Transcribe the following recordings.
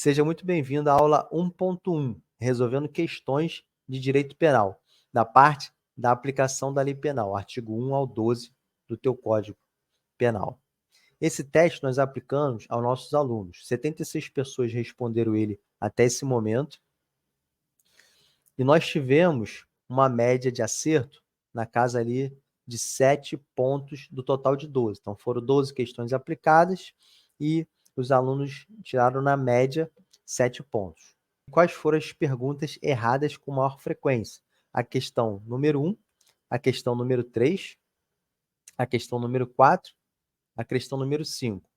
Seja muito bem-vindo à aula 1.1, resolvendo questões de direito penal, da parte da aplicação da lei penal, artigo 1 ao 12 do teu Código Penal. Esse teste nós aplicamos aos nossos alunos. 76 pessoas responderam ele até esse momento, e nós tivemos uma média de acerto na casa ali de 7 pontos do total de 12. Então, foram 12 questões aplicadas e os alunos tiraram, na média, 7 pontos. Quais foram as perguntas erradas com maior frequência? A questão número 1, a questão número 3, a questão número 4, a questão número 5.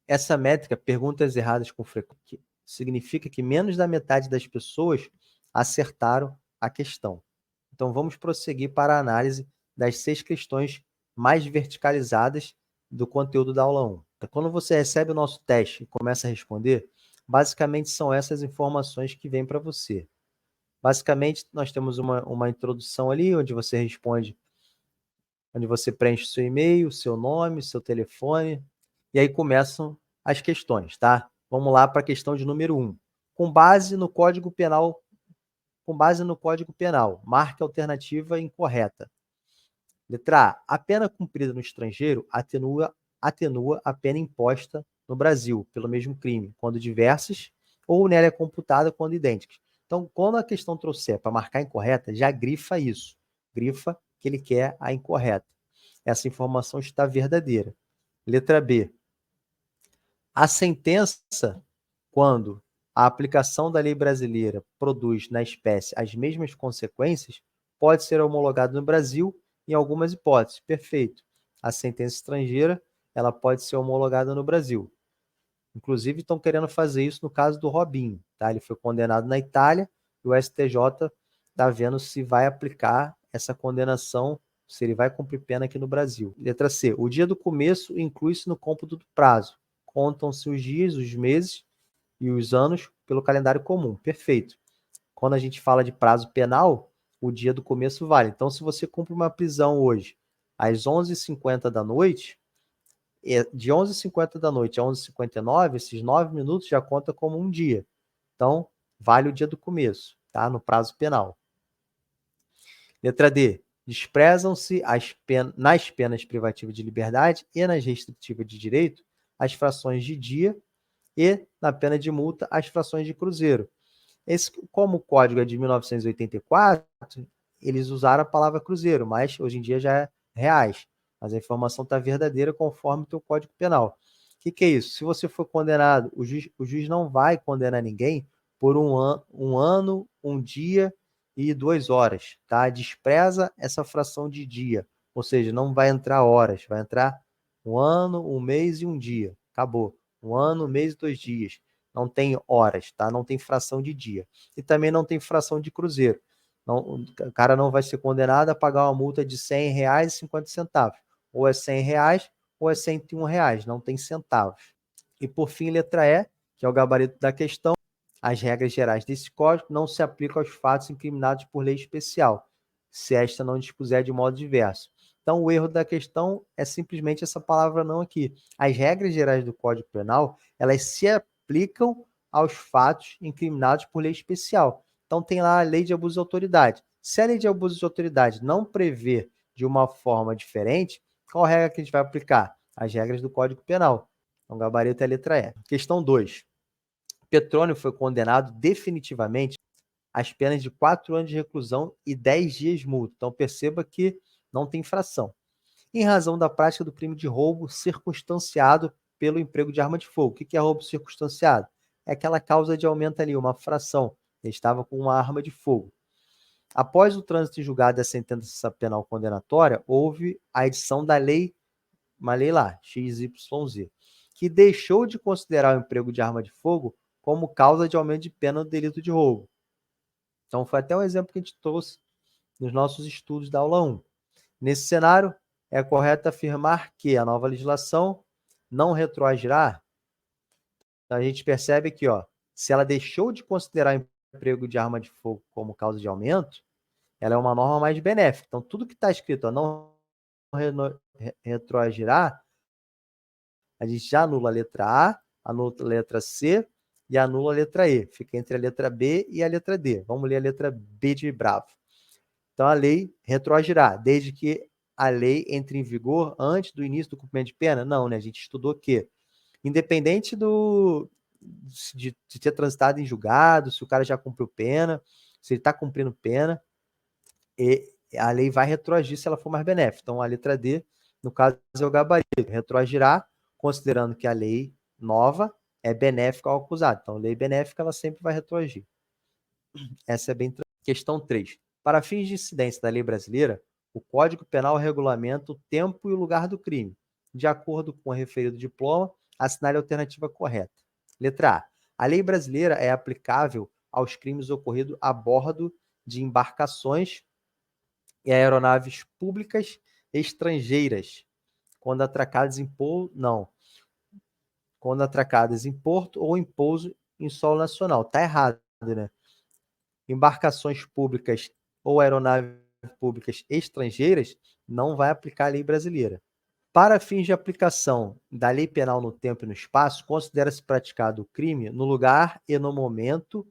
Essa métrica, perguntas erradas com frequência, significa que menos da metade das pessoas acertaram a questão. Então, vamos prosseguir para a análise das 6 questões mais verticalizadas do conteúdo da aula 1. Então, quando você recebe o nosso teste e começa a responder, basicamente são essas informações que vêm para você. Basicamente, nós temos uma introdução ali, onde você responde, onde você preenche seu e-mail, seu nome, seu telefone, e aí começam as questões, tá? Vamos lá para a questão de número 1. Com base no Código Penal, marque a alternativa incorreta. Letra A. A pena cumprida no estrangeiro atenua a pena imposta no Brasil pelo mesmo crime, quando diversas, ou nela é computada quando idênticas. Então, quando a questão trouxer para marcar incorreta, já grifa isso. Grifa que ele quer a incorreta. Essa informação está verdadeira. Letra B. A sentença, quando a aplicação da lei brasileira produz na espécie as mesmas consequências, pode ser homologada no Brasil em algumas hipóteses. Perfeito. A sentença estrangeira, ela pode ser homologada no Brasil. Inclusive, estão querendo fazer isso no caso do Robinho, tá? Ele foi condenado na Itália e o STJ está vendo se vai aplicar essa condenação, se ele vai cumprir pena aqui no Brasil. Letra C. O dia do começo inclui-se no cômputo do prazo. Contam-se os dias, os meses e os anos pelo calendário comum. Perfeito. Quando a gente fala de prazo penal, o dia do começo vale. Então, se você cumpre uma prisão hoje às 11h50 da noite, de 11h50 da noite a 11h59, esses 9 minutos já conta como um dia. Então, vale o dia do começo, tá? No prazo penal. Letra D. Desprezam-se nas penas privativas de liberdade e nas restritivas de direito as frações de dia e, na pena de multa, as frações de cruzeiro. Como o código é de 1984, eles usaram a palavra cruzeiro, mas hoje em dia já é reais. Mas a informação está verdadeira conforme o teu Código Penal. O que é isso? Se você for condenado, o juiz não vai condenar ninguém por um ano, um dia e 2 horas, tá? Despreza essa fração de dia, ou seja, não vai entrar horas, vai entrar um ano, um mês e um dia. Acabou. Um ano, um mês e 2 dias. Não tem horas, tá? Não tem fração de dia. E também não tem fração de cruzeiro. Não, o cara não vai ser condenado a pagar uma multa de R$100,50. Ou é R$100 ou é R$101. Não tem centavos. E por fim, letra E, que é o gabarito da questão. As regras gerais desse código não se aplicam aos fatos incriminados por lei especial, se esta não dispuser de modo diverso. Então, o erro da questão é simplesmente essa palavra não aqui. As regras gerais do Código Penal, elas se aplicam aos fatos incriminados por lei especial. Então, tem lá a lei de abuso de autoridade. Se a lei de abuso de autoridade não prevê de uma forma diferente, qual regra que a gente vai aplicar? As regras do Código Penal. Então, gabarito é a letra E. Questão 2. Petrônio foi condenado definitivamente às penas de 4 anos de reclusão e 10 dias de multa. Então, perceba que não tem infração. Em razão da prática do crime de roubo circunstanciado pelo emprego de arma de fogo. O que é roubo circunstanciado? É aquela causa de aumento ali, uma fração. Ele estava com uma arma de fogo. Após o trânsito em julgado da sentença penal condenatória, houve a edição da lei, uma lei lá, XYZ, que deixou de considerar o emprego de arma de fogo como causa de aumento de pena no delito de roubo. Então, foi até um exemplo que a gente trouxe nos nossos estudos da aula 1. Nesse cenário, é correto afirmar que a nova legislação não retroagirá. Então, a gente percebe que, se ela deixou de considerar o emprego de arma de fogo como causa de aumento, ela é uma norma mais benéfica. Então, tudo que está escrito não retroagirá, a gente já anula a letra A, anula a letra C e anula a letra E. Fica entre a letra B e a letra D. Vamos ler a letra B de bravo. Então, a lei retroagirá, desde que a lei entre em vigor antes do início do cumprimento de pena? Não, né? A gente estudou que, independente de ter transitado em julgado, se o cara já cumpriu pena, se ele está cumprindo pena, e a lei vai retroagir se ela for mais benéfica. Então, a letra D, no caso, é o gabarito. Retroagirá, considerando que a lei nova é benéfica ao acusado. Então, lei benéfica, ela sempre vai retroagir. Essa é bem tranquila. Questão 3. Para fins de incidência da lei brasileira, o Código Penal regulamenta o tempo e o lugar do crime. De acordo com o referido diploma, assinale a alternativa correta. Letra A. A lei brasileira é aplicável aos crimes ocorridos a bordo de embarcações e aeronaves públicas estrangeiras, quando atracadas em porto ou em pouso em solo nacional. Tá errado, né? Embarcações públicas ou aeronaves públicas estrangeiras não vai aplicar a lei brasileira. Para fins de aplicação da lei penal no tempo e no espaço, considera-se praticado o crime no lugar e no momento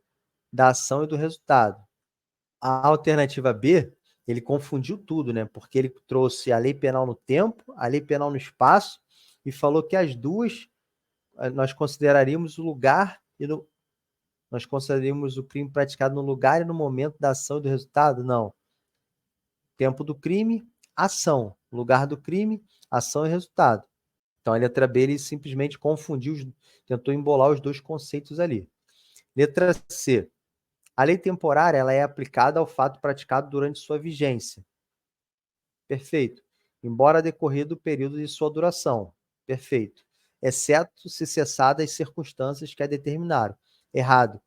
da ação e do resultado. A alternativa B, ele confundiu tudo, né? Porque ele trouxe a lei penal no tempo, a lei penal no espaço e falou que as duas nós consideraríamos o lugar e nós consideraríamos o crime praticado no lugar e no momento da ação e do resultado? Não. Tempo do crime, ação. Lugar do crime, ação e resultado. Então a letra B ele simplesmente confundiu, tentou embolar os dois conceitos ali. Letra C. A lei temporária ela é aplicada ao fato praticado durante sua vigência. Perfeito. Embora decorrido o período de sua duração. Perfeito. Exceto se cessadas as circunstâncias que a determinaram. Errado.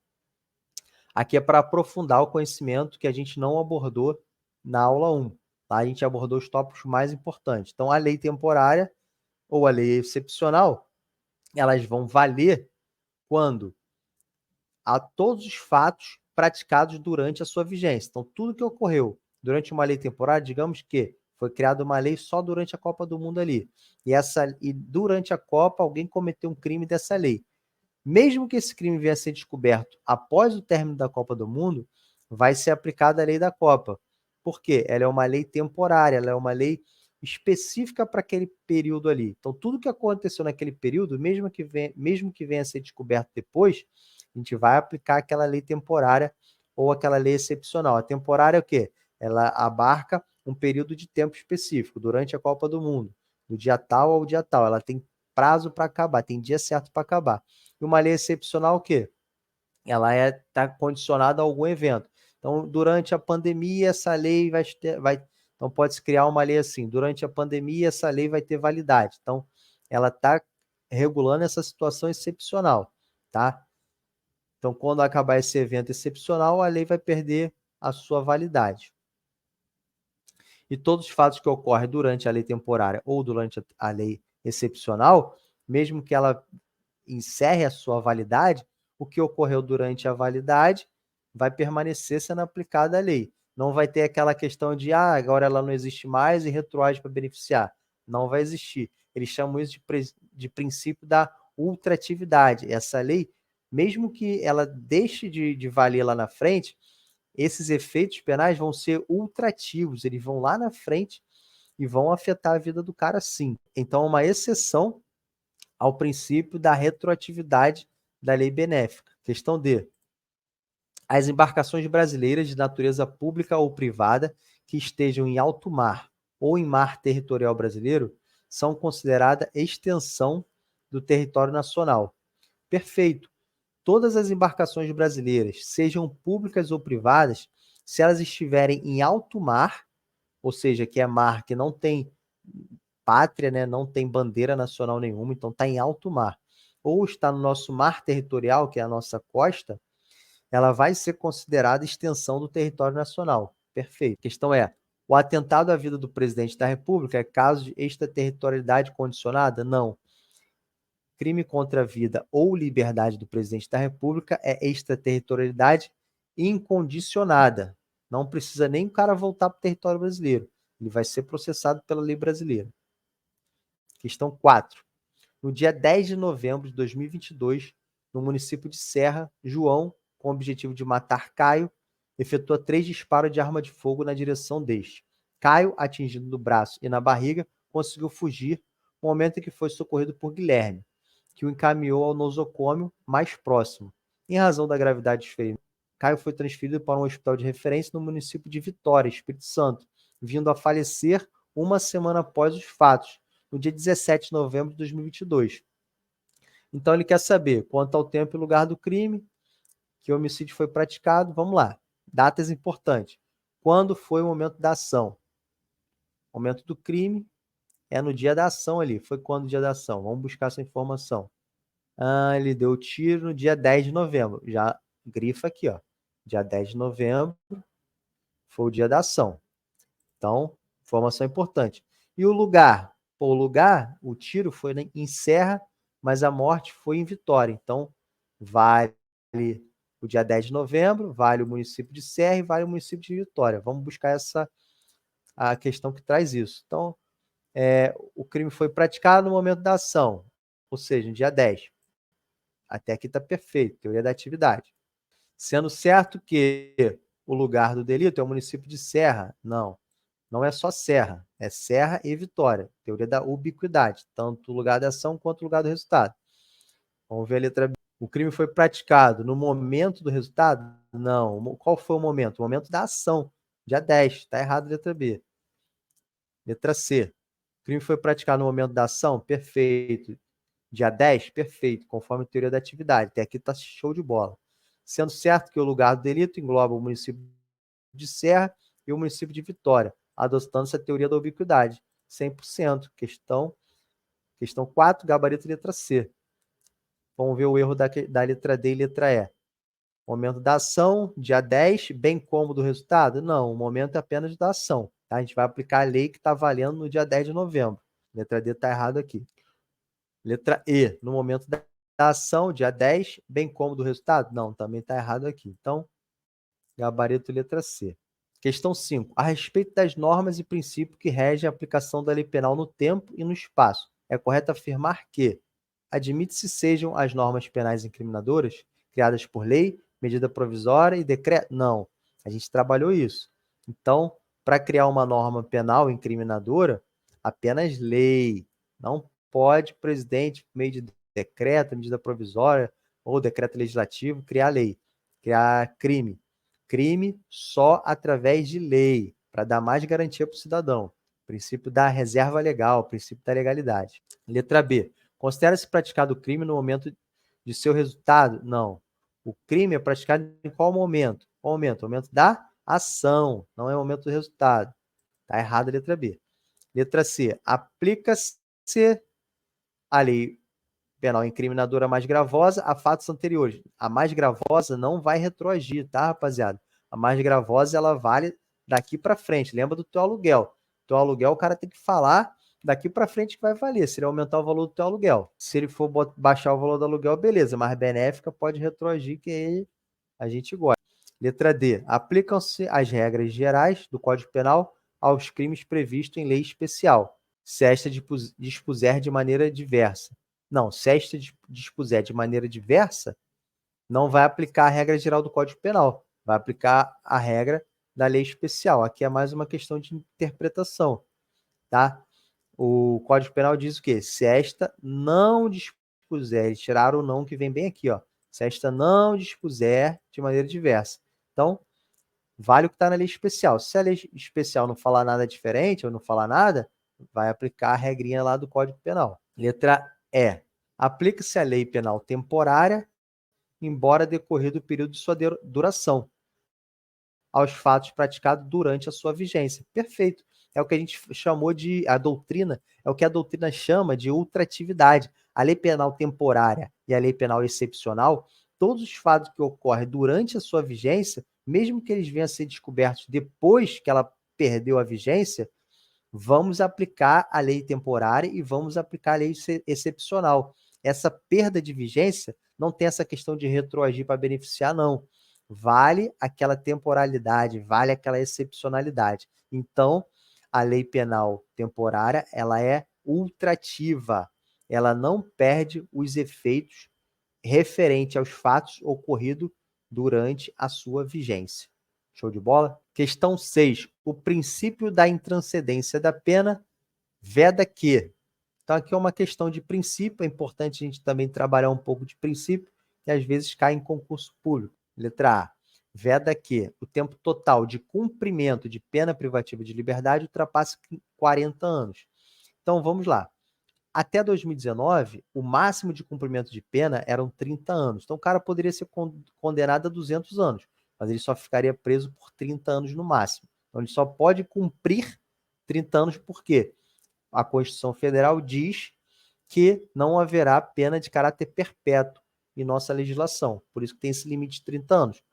Aqui é para aprofundar o conhecimento que a gente não abordou na aula 1. Tá? A gente abordou os tópicos mais importantes. Então, a lei temporária ou a lei excepcional, elas vão valer quando há todos os fatos praticados durante a sua vigência. Então, tudo que ocorreu durante uma lei temporária, digamos que foi criada uma lei só durante a Copa do Mundo ali. E durante a Copa, alguém cometeu um crime dessa lei. Mesmo que esse crime venha a ser descoberto após o término da Copa do Mundo, vai ser aplicada a lei da Copa. Por quê? Ela é uma lei temporária, ela é uma lei específica para aquele período ali. Então, tudo que aconteceu naquele período, mesmo que venha a ser descoberto depois, a gente vai aplicar aquela lei temporária ou aquela lei excepcional. A temporária é o quê? Ela abarca um período de tempo específico, durante a Copa do Mundo, do dia tal ao dia tal. Ela tem prazo para acabar, tem dia certo para acabar. E uma lei excepcional o quê? Ela está condicionada a algum evento. Então, durante a pandemia, essa lei então pode-se criar uma lei assim, durante a pandemia, essa lei vai ter validade. Então, ela está regulando essa situação excepcional, tá? Então, quando acabar esse evento excepcional, a lei vai perder a sua validade. E todos os fatos que ocorrem durante a lei temporária ou durante a lei excepcional, mesmo que ela encerre a sua validade, o que ocorreu durante a validade vai permanecer sendo aplicada a lei. Não vai ter aquela questão de, agora ela não existe mais e retroage para beneficiar. Não vai existir. Eles chamam isso de princípio da ultratividade. Essa lei, mesmo que ela deixe de valer lá na frente, esses efeitos penais vão ser ultrativos, eles vão lá na frente e vão afetar a vida do cara sim. Então, uma exceção ao princípio da retroatividade da lei benéfica. Questão D. As embarcações brasileiras de natureza pública ou privada que estejam em alto mar ou em mar territorial brasileiro são consideradas extensão do território nacional. Perfeito. Todas as embarcações brasileiras, sejam públicas ou privadas, se elas estiverem em alto mar, ou seja, que é mar que não tem pátria, né, não tem bandeira nacional nenhuma, então está em alto mar, ou está no nosso mar territorial, que é a nossa costa, ela vai ser considerada extensão do território nacional. Perfeito. A questão é, o atentado à vida do presidente da República é caso de extraterritorialidade condicionada? Não. Crime contra a vida ou liberdade do presidente da República é extraterritorialidade incondicionada. Não precisa nem o cara voltar para o território brasileiro. Ele vai ser processado pela lei brasileira. Questão 4. No dia 10 de novembro de 2022, no município de Serra, João, com o objetivo de matar Caio, efetua 3 disparos de arma de fogo na direção deste. Caio, atingido no braço e na barriga, conseguiu fugir, no momento em que foi socorrido por Guilherme, que o encaminhou ao nosocômio mais próximo. Em razão da gravidade dos ferimentos, Caio foi transferido para um hospital de referência no município de Vitória, Espírito Santo, vindo a falecer uma semana após os fatos, no dia 17 de novembro de 2022. Então ele quer saber quanto ao tempo e lugar do crime, que o homicídio foi praticado. Vamos lá. Datas importantes. Quando foi o momento da ação? O momento do crime é no dia da ação ali. Foi quando o dia da ação? Vamos buscar essa informação. Ele deu o tiro no dia 10 de novembro. Já grifa aqui, ó. Dia 10 de novembro foi o dia da ação. Então, informação importante. E o lugar? Pô, o lugar, o tiro foi em Serra, mas a morte foi em Vitória. Então, vale o dia 10 de novembro, vale o município de Serra e vale o município de Vitória. Vamos buscar a questão que traz isso. Então, o crime foi praticado no momento da ação, ou seja, no dia 10. Até aqui está perfeito, teoria da atividade. Sendo certo que o lugar do delito é o município de Serra. Não é só Serra, é Serra e Vitória. Teoria da ubiquidade, tanto o lugar da ação quanto o lugar do resultado. Vamos ver a letra B. O crime foi praticado no momento do resultado? Não. Qual foi o momento? O momento da ação, dia 10. Está errado a letra B. Letra C. O crime foi praticado no momento da ação? Perfeito. Dia 10? Perfeito, conforme a teoria da atividade. Até aqui está show de bola. Sendo certo que o lugar do delito engloba o município de Serra e o município de Vitória, adotando essa teoria da ubiquidade. 100%. Questão 4, gabarito letra C. Vamos ver o erro da letra D e letra E. Momento da ação, dia 10, bem como do resultado? Não, o momento é apenas da ação. Tá? A gente vai aplicar a lei que está valendo no dia 10 de novembro. Letra D está errado aqui. Letra E, no momento da ação, dia 10, bem como do resultado? Não, também está errado aqui. Então, gabarito letra C. Questão 5. A respeito das normas e princípios que regem a aplicação da lei penal no tempo e no espaço, é correto afirmar que admite-se sejam as normas penais incriminadoras criadas por lei, medida provisória e decreto? Não. A gente trabalhou isso. Então, para criar uma norma penal incriminadora, apenas lei. Não pode o presidente, por meio de decreto, medida provisória ou decreto legislativo, criar lei, criar crime. Crime só através de lei, para dar mais garantia para o cidadão. Princípio da reserva legal, princípio da legalidade. Letra B. Considera-se praticado o crime no momento de seu resultado? Não. O crime é praticado em qual momento? Qual momento? O momento da ação, não é o momento do resultado. Está errado a letra B. Letra C. Aplica-se a lei penal incriminadora mais gravosa a fatos anteriores. A mais gravosa não vai retroagir, tá, rapaziada? A mais gravosa, ela vale daqui para frente. Lembra do teu aluguel. Teu aluguel, o cara tem que falar daqui para frente que vai valer, se ele aumentar o valor do teu aluguel. Se ele for baixar o valor do aluguel, beleza, mas benéfica pode retroagir, que aí a gente gosta. Letra D. Aplicam-se as regras gerais do Código Penal aos crimes previstos em lei especial, se esta dispuser de maneira diversa. Não, se esta dispuser de maneira diversa, não vai aplicar a regra geral do Código Penal, vai aplicar a regra da lei especial. Aqui é mais uma questão de interpretação, tá? O Código Penal diz o quê? Se esta não dispuser, eles tiraram o não que vem bem aqui, ó. Se esta não dispuser de maneira diversa. Então, vale o que está na lei especial. Se a lei especial não falar nada diferente ou não falar nada, vai aplicar a regrinha lá do Código Penal. Letra E. Aplica-se a lei penal temporária, embora decorrido o período de sua duração, aos fatos praticados durante a sua vigência. Perfeito. É o que a gente chamou de, a doutrina, é o que a doutrina chama de ultratividade. A lei penal temporária e a lei penal excepcional, todos os fatos que ocorrem durante a sua vigência, mesmo que eles venham a ser descobertos depois que ela perdeu a vigência, vamos aplicar a lei temporária e vamos aplicar a lei excepcional. Essa perda de vigência não tem essa questão de retroagir para beneficiar, não. Vale aquela temporalidade, vale aquela excepcionalidade. Então, a lei penal temporária, ela é ultrativa. Ela não perde os efeitos referente aos fatos ocorridos durante a sua vigência. Show de bola? Questão 6. O princípio da intranscendência da pena veda que. Então, aqui é uma questão de princípio. É importante a gente também trabalhar um pouco de princípio, que às vezes cai em concurso público. Letra A. Veda que o tempo total de cumprimento de pena privativa de liberdade ultrapasse 40 anos. Então, vamos lá. Até 2019, o máximo de cumprimento de pena eram 30 anos. Então, o cara poderia ser condenado a 200 anos, mas ele só ficaria preso por 30 anos no máximo. Então, ele só pode cumprir 30 anos, por quê? A Constituição Federal diz que não haverá pena de caráter perpétuo em nossa legislação. Por isso que tem esse limite de 30 anos.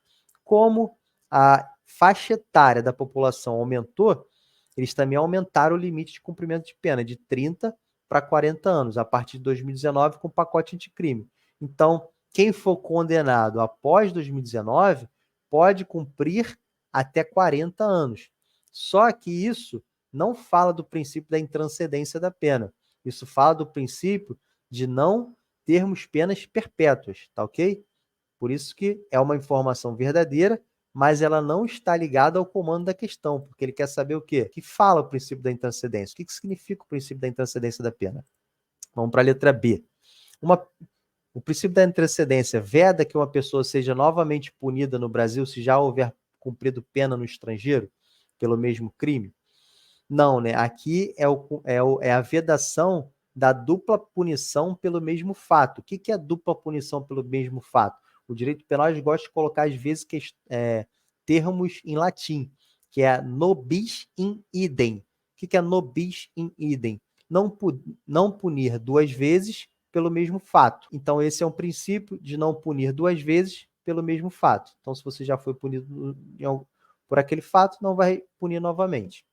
Como a faixa etária da população aumentou, eles também aumentaram o limite de cumprimento de pena de 30 para 40 anos, a partir de 2019, com o pacote anticrime. Então, quem for condenado após 2019 pode cumprir até 40 anos. Só que isso não fala do princípio da intranscendência da pena. Isso fala do princípio de não termos penas perpétuas, tá ok? Por isso que é uma informação verdadeira, mas ela não está ligada ao comando da questão, porque ele quer saber o quê? Que fala o princípio da intranscendência. O que significa o princípio da intranscendência da pena? Vamos para a letra B. O princípio da intranscendência veda que uma pessoa seja novamente punida no Brasil se já houver cumprido pena no estrangeiro pelo mesmo crime? Não, né? Aqui é a vedação da dupla punição pelo mesmo fato. O que é dupla punição pelo mesmo fato? O direito penal gosta de colocar, às vezes, termos em latim, que é nobis in idem. O que é nobis in idem? Não punir duas vezes pelo mesmo fato. Então, esse é um princípio de não punir duas vezes pelo mesmo fato. Então, se você já foi punido por aquele fato, não vai punir novamente.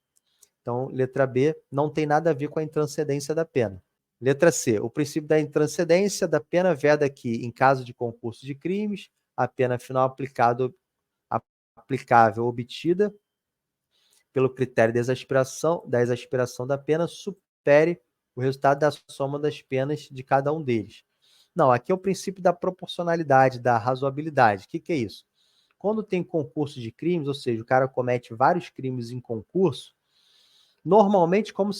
Então, letra B não tem nada a ver com a intranscendência da pena. Letra C. O princípio da intranscendência da pena veda que, em caso de concurso de crimes, a pena final aplicável obtida pelo critério da exasperação da pena supere o resultado da soma das penas de cada um deles. Não, aqui é o princípio da proporcionalidade, da razoabilidade. O que é isso? Quando tem concurso de crimes, ou seja, o cara comete vários crimes em concurso, normalmente, como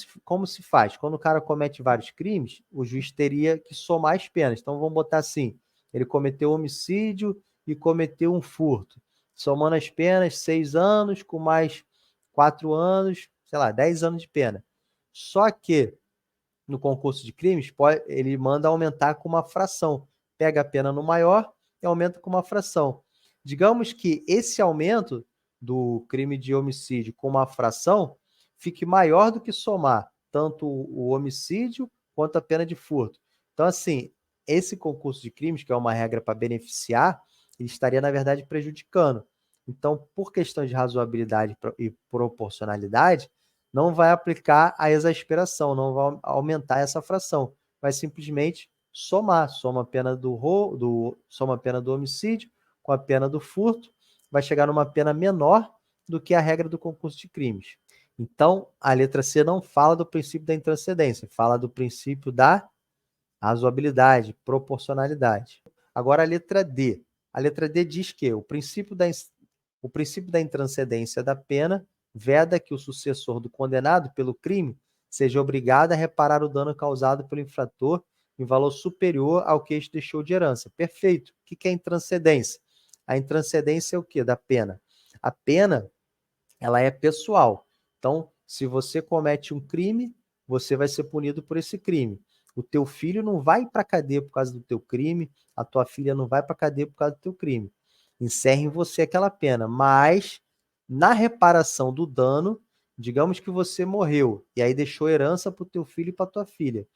se faz? Quando o cara comete vários crimes, o juiz teria que somar as penas. Então, vamos botar assim, ele cometeu homicídio e cometeu um furto. Somando as penas, 6 anos com mais 4 anos, sei lá, 10 anos de pena. Só que, no concurso de crimes, ele manda aumentar com uma fração. Pega a pena no maior e aumenta com uma fração. Digamos que esse aumento do crime de homicídio com uma fração fique maior do que somar tanto o homicídio quanto a pena de furto. Então, assim, esse concurso de crimes, que é uma regra para beneficiar, ele estaria, na verdade, prejudicando. Então, por questões de razoabilidade e proporcionalidade, não vai aplicar a exasperação, não vai aumentar essa fração, vai simplesmente soma a pena soma a pena do homicídio com a pena do furto, vai chegar numa pena menor do que a regra do concurso de crimes. Então, a letra C não fala do princípio da intranscendência, fala do princípio da razoabilidade, proporcionalidade. Agora, a letra D. A letra D diz que o princípio da intranscendência da pena veda que o sucessor do condenado pelo crime seja obrigado a reparar o dano causado pelo infrator em valor superior ao que este deixou de herança. Perfeito. O que é intranscendência? A intranscendência é o quê? Da pena. A pena, ela é pessoal. Então, se você comete um crime, você vai ser punido por esse crime. O teu filho não vai para a cadeia por causa do teu crime, a tua filha não vai para a cadeia por causa do teu crime. Encerra em você aquela pena, mas na reparação do dano, digamos que você morreu e aí deixou herança para o teu filho e para tua filha.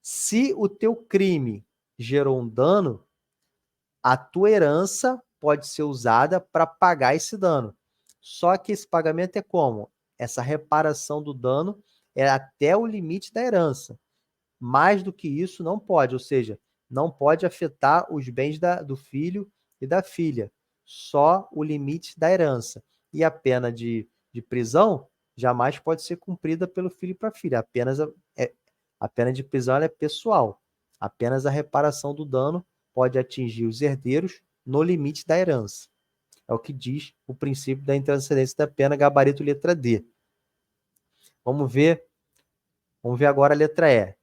Se o teu crime gerou um dano, a tua herança pode ser usada para pagar esse dano. Só que esse pagamento é como? Essa reparação do dano é até o limite da herança. Mais do que isso não pode, ou seja, não pode afetar os bens do filho e da filha, só o limite da herança. E a pena de prisão jamais pode ser cumprida pelo filho para a filha, a pena de prisão é pessoal, apenas a reparação do dano pode atingir os herdeiros no limite da herança. É o que diz o princípio da intranscendência da pena, gabarito letra D. Vamos ver agora a letra E.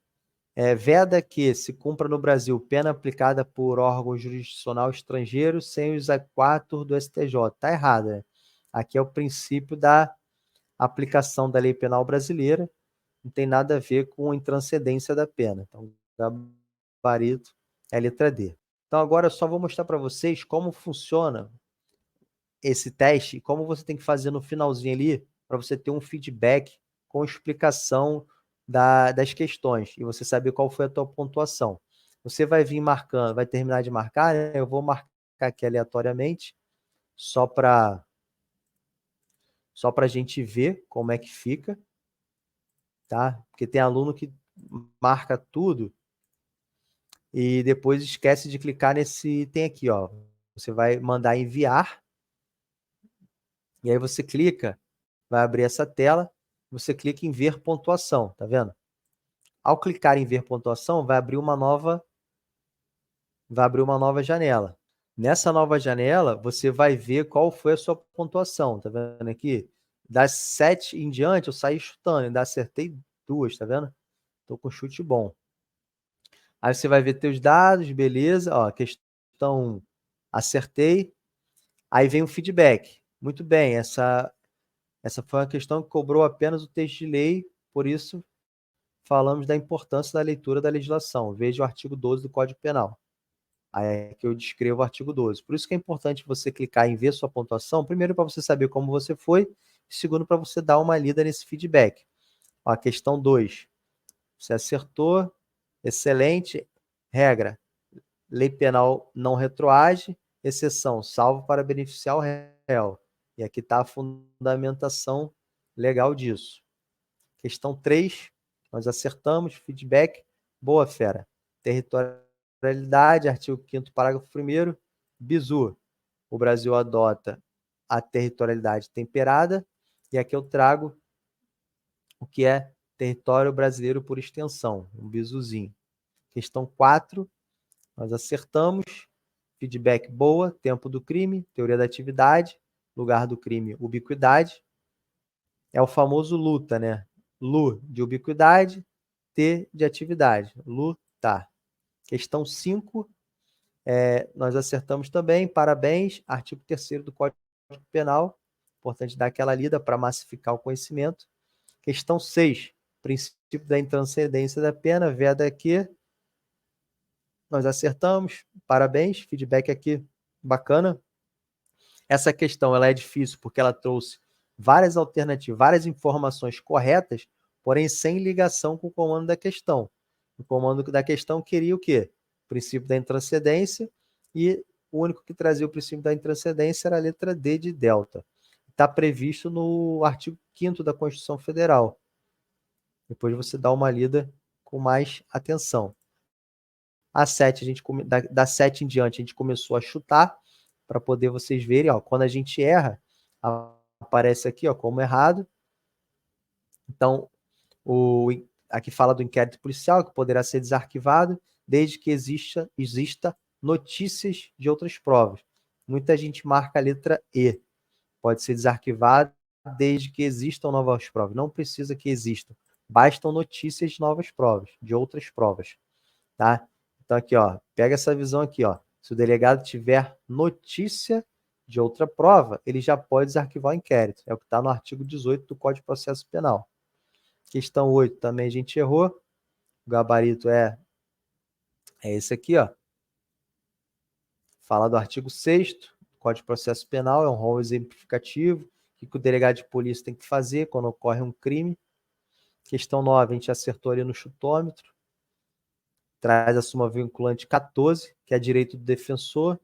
Veda que se cumpra no Brasil pena aplicada por órgão jurisdicional estrangeiro sem os aquatur do STJ. Está errado, né? Aqui é o princípio da aplicação da lei penal brasileira, não tem nada a ver com intranscendência da pena. Então, gabarito é a letra D. Então, agora eu só vou mostrar para vocês como funciona esse teste, como você tem que fazer no finalzinho ali, para você ter um feedback com explicação das questões e você saber qual foi a tua pontuação. Você vai vir marcando, vai terminar de marcar, né? Eu vou marcar aqui aleatoriamente, só para a gente ver como é que fica, tá? Porque tem aluno que marca tudo e depois esquece de clicar nesse item aqui, ó. Você vai mandar enviar, e aí você clica, vai abrir essa tela, você clica em ver pontuação, tá vendo? Ao clicar em ver pontuação, vai abrir uma nova janela. Nessa nova janela, você vai ver qual foi a sua pontuação, tá vendo aqui? Das 7 em diante, eu saí chutando, ainda acertei 2, tá vendo? Tô com chute bom. Aí você vai ver teus dados, beleza, ó, questão 1, acertei. Aí vem o feedback. Muito bem, essa foi uma questão que cobrou apenas o texto de lei, por isso falamos da importância da leitura da legislação. Veja o artigo 12 do Código Penal. Aí é que eu descrevo o artigo 12. Por isso que é importante você clicar em ver sua pontuação, primeiro para você saber como você foi, e segundo para você dar uma lida nesse feedback. Ó, a questão 2. Você acertou, excelente. Regra, lei penal não retroage, exceção, salvo para beneficiar o réu. E aqui está a fundamentação legal disso. Questão 3, nós acertamos, feedback, boa fera. Territorialidade, artigo 5º, parágrafo 1º, bizu. O Brasil adota a territorialidade temperada, e aqui eu trago o que é território brasileiro por extensão, um bizuzinho. Questão 4, nós acertamos, feedback boa, tempo do crime, teoria da atividade, lugar do crime, ubiquidade. É o famoso luta, né? Lu de ubiquidade, T de atividade. Lutar. Questão 5, nós acertamos também, parabéns, artigo 3º do Código Penal, importante dar aquela lida para massificar o conhecimento. Questão 6, princípio da intranscendência da pena, veda aqui, nós acertamos, parabéns, feedback aqui, bacana. Essa questão ela é difícil porque ela trouxe várias alternativas, várias informações corretas, porém sem ligação com o comando da questão. O comando da questão queria o quê? O princípio da intranscendência, e o único que trazia o princípio da intranscendência era a letra D de delta. Está previsto no artigo 5º da Constituição Federal. Depois você dá uma lida com mais atenção. A 7, da 7 em diante, a gente começou a chutar, para poder vocês verem, ó, quando a gente erra, aparece aqui, ó, como errado. Então, aqui fala do inquérito policial, que poderá ser desarquivado, desde que exista notícias de outras provas. Muita gente marca a letra E. Pode ser desarquivado desde que existam novas provas. Não precisa que existam. Bastam notícias de novas provas, de outras provas. Tá? Então, aqui, ó, pega essa visão aqui, ó. Se o delegado tiver notícia de outra prova, ele já pode desarquivar o inquérito. É o que está no artigo 18 do Código de Processo Penal. Questão 8 também a gente errou. O gabarito é esse aqui, ó. Fala do artigo 6º do Código de Processo Penal, é um rol exemplificativo. O que o delegado de polícia tem que fazer quando ocorre um crime. Questão 9, a gente acertou ali no chutômetro. Traz a súmula vinculante 14, que é direito do defensor.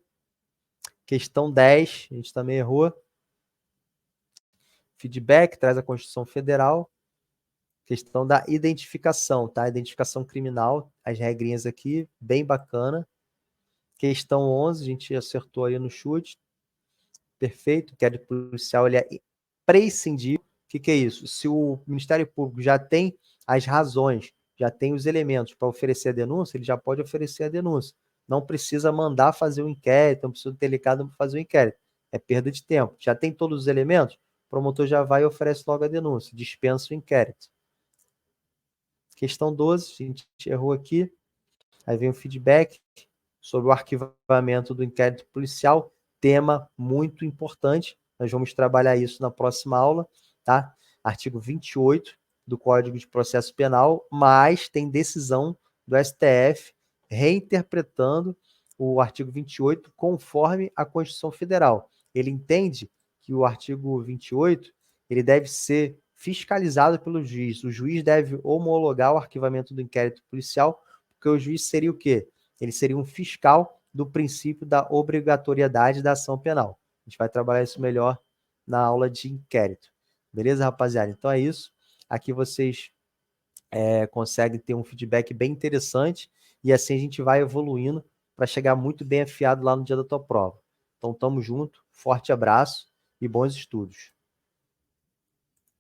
Questão 10, a gente também errou. Feedback, traz a Constituição Federal. Questão da identificação, tá? Identificação criminal, as regrinhas aqui, bem bacana. Questão 11, a gente acertou aí no chute. Perfeito, que é de policial, ele é prescindível. O que é isso? Se o Ministério Público já tem as razões, já tem os elementos para oferecer a denúncia, ele já pode oferecer a denúncia. não precisa mandar fazer o inquérito, não precisa ter delegado para fazer o inquérito. É perda de tempo. Já tem todos os elementos, o promotor já vai e oferece logo a denúncia, dispensa o inquérito. Questão 12, a gente errou aqui. Aí vem o feedback sobre o arquivamento do inquérito policial, tema muito importante. Nós vamos trabalhar isso na próxima aula, tá? Artigo 28 do Código de Processo Penal, mas tem decisão do STF reinterpretando o artigo 28 conforme a Constituição Federal. Ele entende que o artigo 28 ele deve ser fiscalizado pelo juiz. O juiz deve homologar o arquivamento do inquérito policial, porque o juiz seria o quê? Ele seria um fiscal do princípio da obrigatoriedade da ação penal. A gente vai trabalhar isso melhor na aula de inquérito. Beleza, rapaziada? Então é isso. Aqui vocês conseguem ter um feedback bem interessante e assim a gente vai evoluindo para chegar muito bem afiado lá no dia da tua prova. Então, tamo junto, forte abraço e bons estudos.